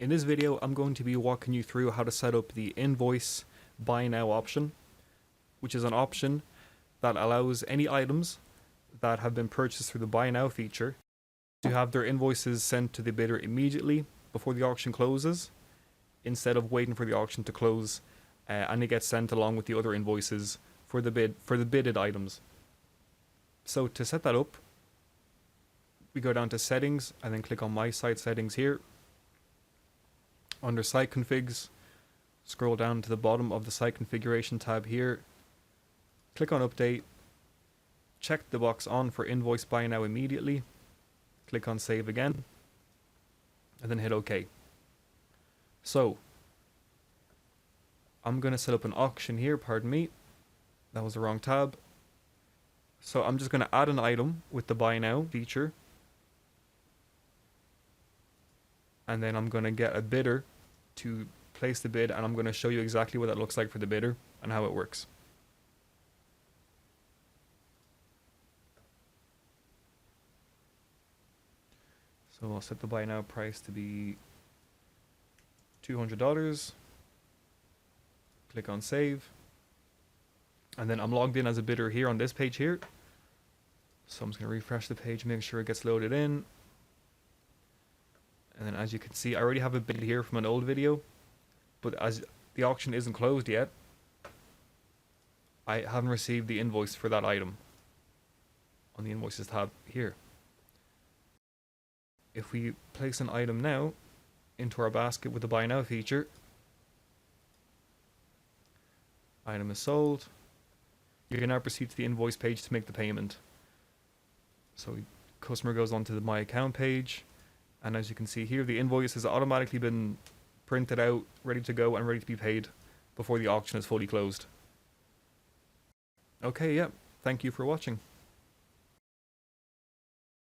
In this video, I'm going to be walking you through how to set up the Invoice Buy Now option, which is an option that allows any items that have been purchased through the Buy Now feature to have their invoices sent to the bidder immediately before the auction closes, instead of waiting for the auction to close, and it gets sent along with the other invoices for the bidded items. So to set that up, we go down to settings and then click on my site settings here. Under site configs, scroll down to the bottom of the site configuration tab here, click on update, check the box on for invoice buy now immediately, click on save again, and then hit OK. So I'm going to set up an auction here, pardon me, that was the wrong tab. So I'm just going to add an item with the buy now feature, and then I'm going to get a bidder to place the bid, and I'm going to show you exactly what that looks like for the bidder and how it works. So I'll set the buy now price to be $200. Click on save. And then I'm logged in as a bidder here on this page here. So I'm just going to refresh the page, make sure it gets loaded in. And then as you can see, I already have a bid here from an old video, but as the auction isn't closed yet, I haven't received the invoice for that item on the invoices tab here. If we place an item now into our basket with the buy now feature, item is sold. You can now proceed to the invoice page to make the payment. So customer goes onto the my account page, and as you can see here, the invoice has automatically been printed out, ready to go and ready to be paid before the auction is fully closed. Okay, yeah, thank you for watching.